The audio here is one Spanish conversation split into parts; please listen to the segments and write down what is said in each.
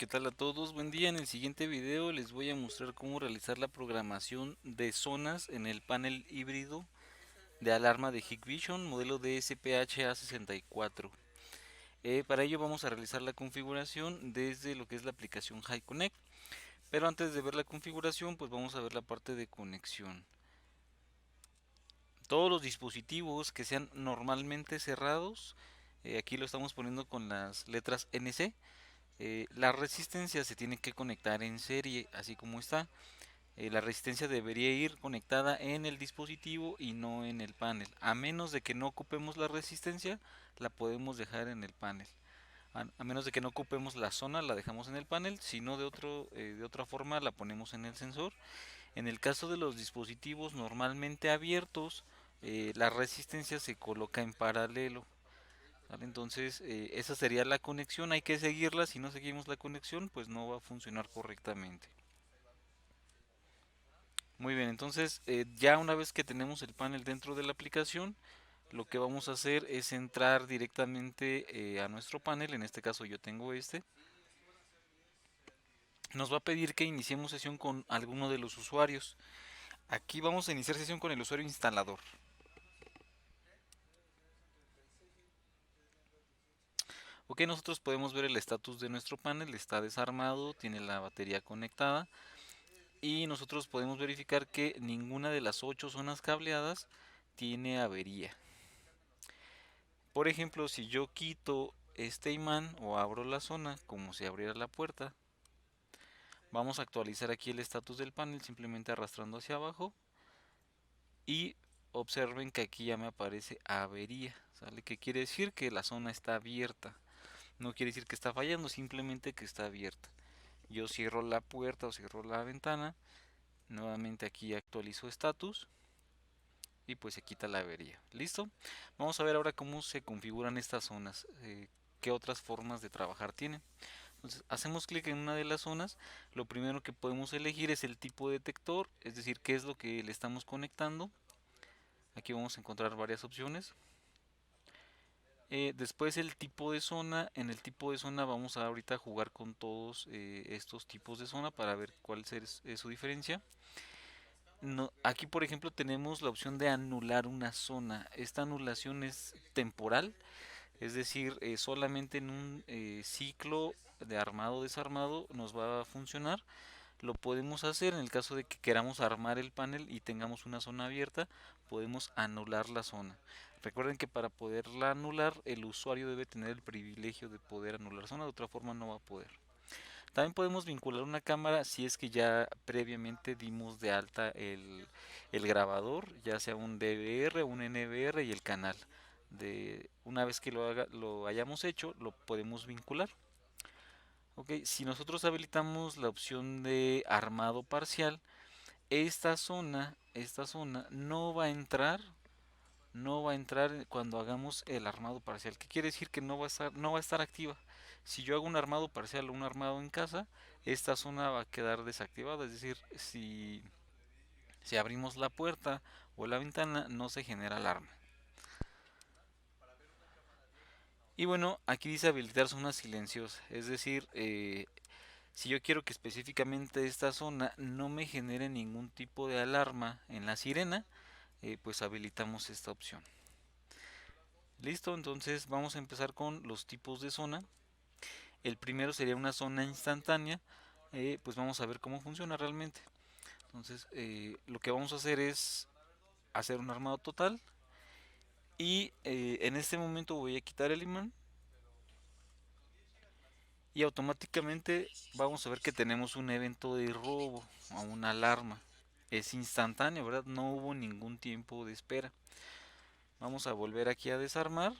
¿qué tal a todos? Buen día. En el siguiente video les voy a mostrar cómo realizar la programación de zonas en el panel híbrido de alarma de Hikvision modelo DSP-HA64. Para ello vamos a realizar la configuración desde lo que es la aplicación HiConnect. Pero antes de ver la configuración, pues vamos a ver la parte de conexión. Todos los dispositivos que sean normalmente cerrados, aquí lo estamos poniendo con las letras NC. La resistencia se tiene que conectar en serie, así como está. La resistencia debería ir conectada en el dispositivo y no en el panel. A menos de que no ocupemos la resistencia, la podemos dejar en el panel. A menos de que no ocupemos la zona, la dejamos en el panel. Si no, de otra forma, la ponemos en el sensor. En el caso de los dispositivos normalmente abiertos, la resistencia se coloca en paralelo. ¿Vale? Entonces, esa sería la conexión, hay que seguirla, si no seguimos la conexión, pues no va a funcionar correctamente. Muy bien, entonces ya una vez que tenemos el panel dentro de la aplicación, lo que vamos a hacer es entrar directamente a nuestro panel, en este caso yo tengo este. Nos va a pedir que iniciemos sesión con alguno de los usuarios. Aquí vamos a iniciar sesión con el usuario instalador. Ok, nosotros podemos ver el estatus de nuestro panel, está desarmado, tiene la batería conectada. Y nosotros podemos verificar que ninguna de las 8 zonas cableadas tiene avería. Por ejemplo, si yo quito este imán o abro la zona como si abriera la puerta, vamos a actualizar aquí el estatus del panel simplemente arrastrando hacia abajo y observen que aquí ya me aparece avería, ¿sale? Que quiere decir que la zona está abierta. No quiere decir que está fallando, simplemente que está abierta. Yo cierro la puerta o cierro la ventana, nuevamente aquí actualizo estatus y pues se quita la avería. ¿Listo? Vamos a ver ahora cómo se configuran estas zonas, qué otras formas de trabajar tienen. Entonces hacemos clic en una de las zonas, lo primero que podemos elegir es el tipo de detector, es decir, qué es lo que le estamos conectando. Aquí vamos a encontrar varias opciones. Después el tipo de zona, en el tipo de zona vamos a ahorita jugar con todos estos tipos de zona para ver cuál es su diferencia. No, aquí por ejemplo tenemos la opción de anular una zona. Esta anulación es temporal, es decir, solamente en un ciclo de armado o desarmado nos va a funcionar. Lo podemos hacer en el caso de que queramos armar el panel y tengamos una zona abierta, podemos anular la zona. Recuerden que para poderla anular el usuario debe tener el privilegio de poder anular zona, de otra forma no va a poder. También podemos vincular una cámara si es que ya previamente dimos de alta el grabador, ya sea un DVR, un NVR y el canal. Una vez que lo hayamos hecho, lo podemos vincular. Ok, si nosotros habilitamos la opción de armado parcial, esta zona no va a entrar cuando hagamos el armado parcial. ¿Qué quiere decir? Que no va a estar activa. Si yo hago un armado parcial o un armado en casa, esta zona va a quedar desactivada. Es decir, si abrimos la puerta o la ventana, no se genera alarma. Y bueno, aquí dice habilitar zona silenciosa. Es decir, si yo quiero que específicamente esta zona no me genere ningún tipo de alarma en la sirena, pues habilitamos esta opción. Listo, entonces vamos a empezar con los tipos de zona. El primero sería una zona instantánea. Pues vamos a ver cómo funciona realmente. Entonces, lo que vamos a hacer es hacer un armado total. Y en este momento voy a quitar el imán. Y automáticamente vamos a ver que tenemos un evento de robo o una alarma. Es instantáneo, ¿verdad? No hubo ningún tiempo de espera. Vamos a volver aquí a desarmar.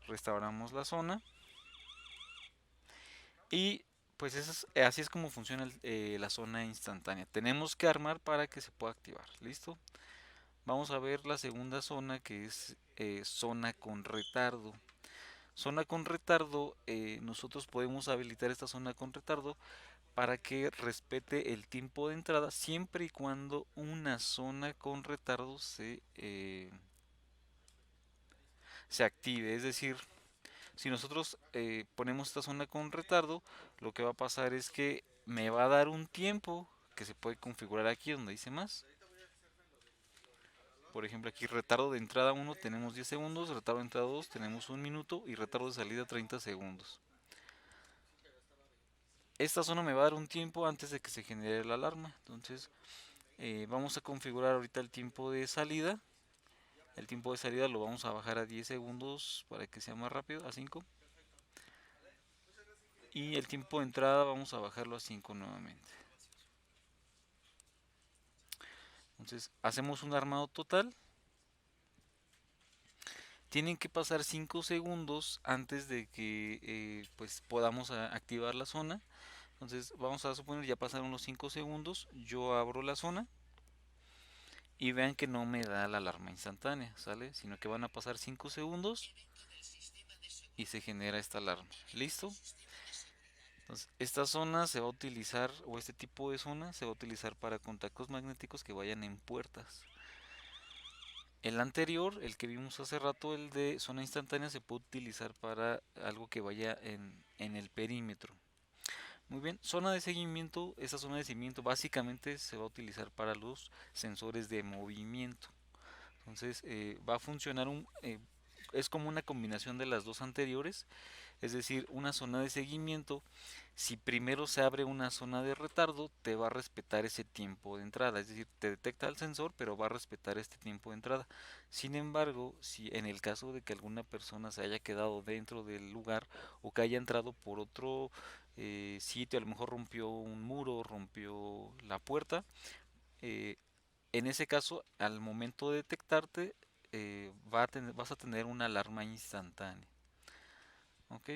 Restauramos la zona. Y pues así es como funciona la zona instantánea. Tenemos que armar para que se pueda activar. ¿Listo? Vamos a ver la segunda zona que es zona con retardo. Zona con retardo, nosotros podemos habilitar esta zona con retardo para que respete el tiempo de entrada siempre y cuando una zona con retardo se active. Es decir, Si nosotros ponemos esta zona con retardo, lo que va a pasar es que me va a dar un tiempo que se puede configurar aquí donde dice más. Por ejemplo, aquí retardo de entrada 1 tenemos 10 segundos, retardo de entrada 2 tenemos 1 minuto y retardo de salida 30 segundos. Esta zona me va a dar un tiempo antes de que se genere la alarma. Entonces vamos a configurar ahorita el tiempo de salida. El tiempo de salida lo vamos a bajar a 10 segundos para que sea más rápido, a 5. Y el tiempo de entrada vamos a bajarlo a 5 nuevamente. Entonces hacemos un armado total. Tienen que pasar 5 segundos antes de que pues podamos activar la zona. Entonces vamos a suponer ya pasaron los 5 segundos. Yo abro la zona y vean que no me da la alarma instantánea, ¿sale? Sino que van a pasar 5 segundos y se genera esta alarma. ¿Listo? Entonces, esta zona se va a utilizar, o este tipo de zona se va a utilizar para contactos magnéticos que vayan en puertas. El anterior, el que vimos hace rato, el de zona instantánea, se puede utilizar para algo que vaya en el perímetro. Muy bien, zona de seguimiento, esa zona de seguimiento básicamente se va a utilizar para los sensores de movimiento. Entonces va a funcionar es como una combinación de las dos anteriores, es decir, una zona de seguimiento. Si primero se abre una zona de retardo, te va a respetar ese tiempo de entrada, es decir, te detecta el sensor, pero va a respetar este tiempo de entrada. Sin embargo, si en el caso de que alguna persona se haya quedado dentro del lugar o que haya entrado por otro sitio, a lo mejor rompió un muro, rompió la puerta, eh, en ese caso, al momento de detectarte, vas a tener una alarma instantánea. ¿Ok?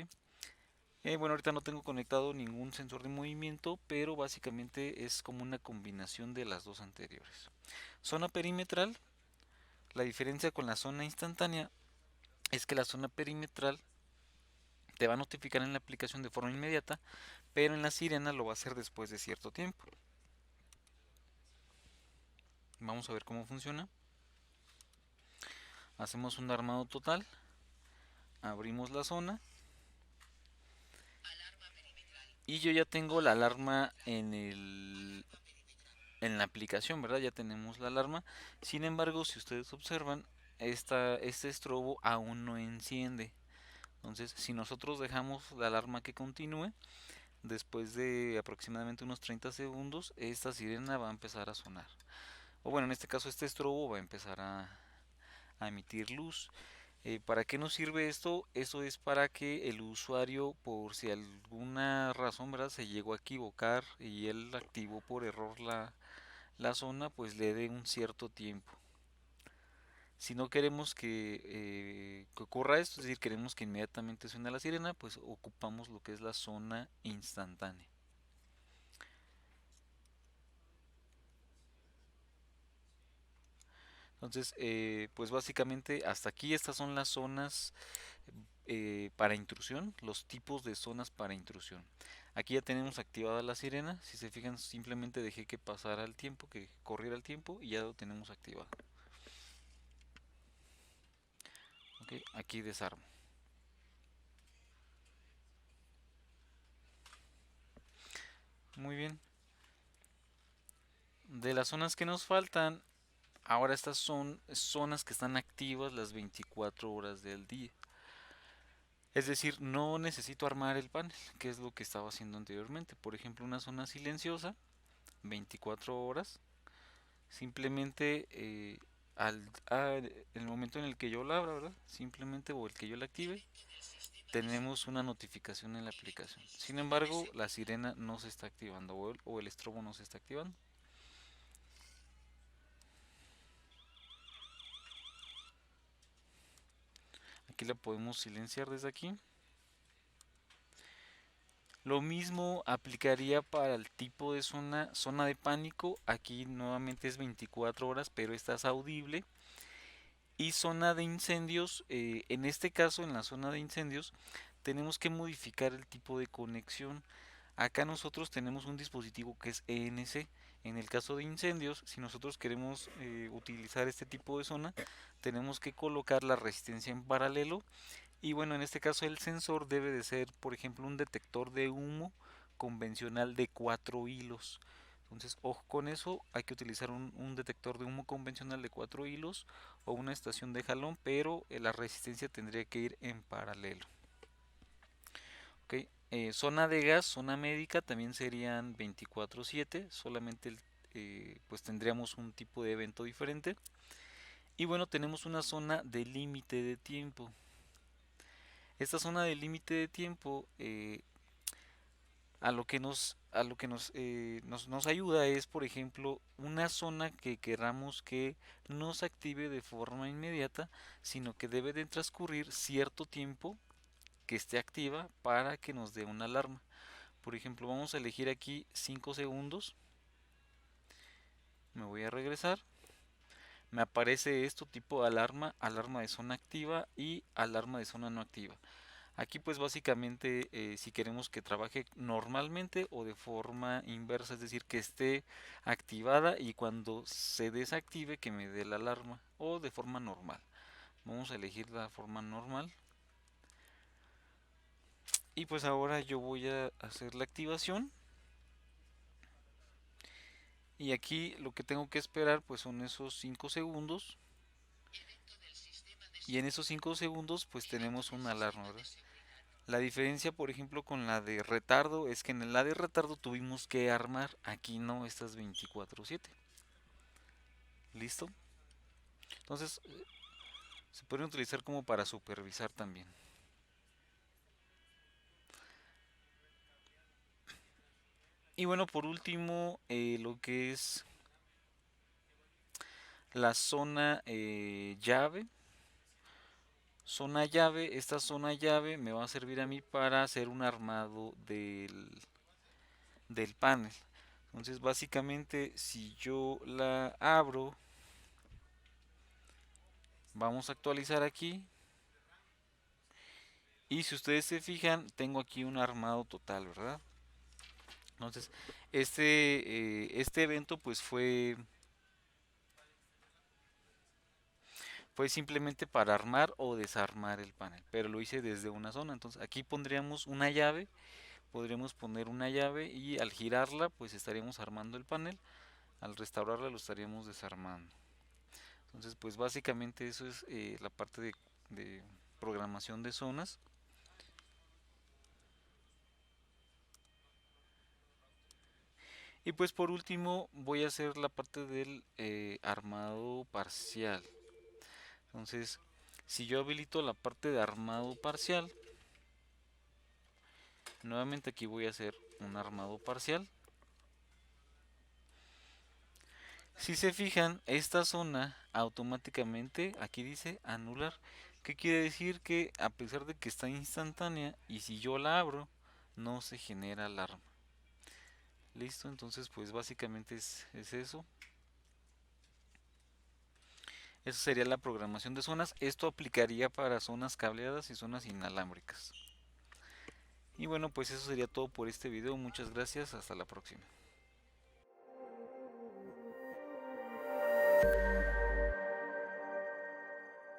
Bueno, ahorita no tengo conectado ningún sensor de movimiento, pero básicamente es como una combinación de las dos anteriores. Zona perimetral, la diferencia con la zona instantánea es que la zona perimetral te va a notificar en la aplicación de forma inmediata, pero en la sirena lo va a hacer después de cierto tiempo. Vamos a ver cómo funciona. Hacemos un armado total, abrimos la zona y yo ya tengo la alarma en la aplicación, ¿verdad? Ya tenemos la alarma. Sin embargo, si ustedes observan, este estrobo aún no enciende. Entonces, si nosotros dejamos la alarma que continúe, después de aproximadamente unos 30 segundos, esta sirena va a empezar a sonar. O bueno, en este caso este estrobo va a empezar a emitir luz. ¿Para qué nos sirve esto? Eso es para que el usuario, por si alguna razón, ¿verdad?, se llegó a equivocar y él activó por error la zona, pues le dé un cierto tiempo. Si no queremos que ocurra esto, es decir, queremos que inmediatamente suene la sirena, pues ocupamos lo que es la zona instantánea. Entonces, pues básicamente hasta aquí estas son las zonas para intrusión, los tipos de zonas para intrusión. Aquí ya tenemos activada la sirena, si se fijan simplemente dejé que pasara el tiempo, que corriera el tiempo y ya lo tenemos activado. Ok, aquí desarmo. Muy bien. De las zonas que nos faltan, ahora estas son zonas que están activas las 24 horas del día. Es decir, no necesito armar el panel, que es lo que estaba haciendo anteriormente. Por ejemplo, una zona silenciosa, 24 horas. Simplemente en el momento en el que yo la abra, ¿verdad? Simplemente o el que yo la active, tenemos una notificación en la aplicación. Sin embargo, la sirena no se está activando o el estrobo no se está activando. Aquí la podemos silenciar desde aquí. Lo mismo aplicaría para el tipo de zona de pánico. Aquí nuevamente es 24 horas, pero esta es audible. Y zona de incendios, en este caso, en la zona de incendios, tenemos que modificar el tipo de conexión. Acá nosotros tenemos un dispositivo que es ENC. En el caso de incendios, si nosotros queremos utilizar este tipo de zona, tenemos que colocar la resistencia en paralelo Y bueno, en este caso el sensor debe de ser, por ejemplo, un detector de humo convencional de 4 hilos. Entonces, ojo con eso, hay que utilizar un detector de humo convencional de 4 hilos o una estación de jalón, pero la resistencia tendría que ir en paralelo. Ok, zona de gas, zona médica también serían 24/7, solamente pues tendríamos un tipo de evento diferente. Y bueno, tenemos una zona de límite de tiempo. Esta zona de límite de tiempo a lo que nos ayuda es, por ejemplo, una zona que queramos que no se active de forma inmediata, sino que debe de transcurrir cierto tiempo que esté activa para que nos dé una alarma. Por ejemplo, vamos a elegir aquí 5 segundos. Me voy a regresar. Me aparece esto tipo de alarma, alarma de zona activa y alarma de zona no activa. Aquí pues básicamente si queremos que trabaje normalmente o de forma inversa, es decir, que esté activada y cuando se desactive que me dé la alarma o de forma normal. Vamos a elegir la forma normal y pues ahora yo voy a hacer la activación y aquí lo que tengo que esperar pues son esos 5 segundos y en esos 5 segundos pues tenemos una alarma, ¿verdad? La diferencia, por ejemplo, con la de retardo es que en la de retardo tuvimos que armar, aquí no, estas 24/7. ¿Listo? Entonces, se pueden utilizar como para supervisar también. Y bueno, por último, lo que es la zona llave. Zona llave, esta zona llave me va a servir a mí para hacer un armado del panel. Entonces, básicamente, si yo la abro, vamos a actualizar aquí. Y si ustedes se fijan, tengo aquí un armado total, ¿verdad? Entonces, este evento pues fue simplemente para armar o desarmar el panel, pero lo hice desde una zona. Entonces, aquí pondríamos una llave, podríamos poner una llave y al girarla pues estaríamos armando el panel, al restaurarla lo estaríamos desarmando. Entonces, pues básicamente eso es la parte de programación de zonas. Y pues por último voy a hacer la parte del armado parcial. Entonces, si yo habilito la parte de armado parcial, nuevamente aquí voy a hacer un armado parcial. Si se fijan, esta zona automáticamente, aquí dice anular. ¿Qué quiere decir? Que a pesar de que está instantánea y si yo la abro, no se genera alarma. Listo, entonces pues básicamente es eso. Esa sería la programación de zonas. Esto aplicaría para zonas cableadas y zonas inalámbricas. Y bueno, pues eso sería todo por este video. Muchas gracias. Hasta la próxima.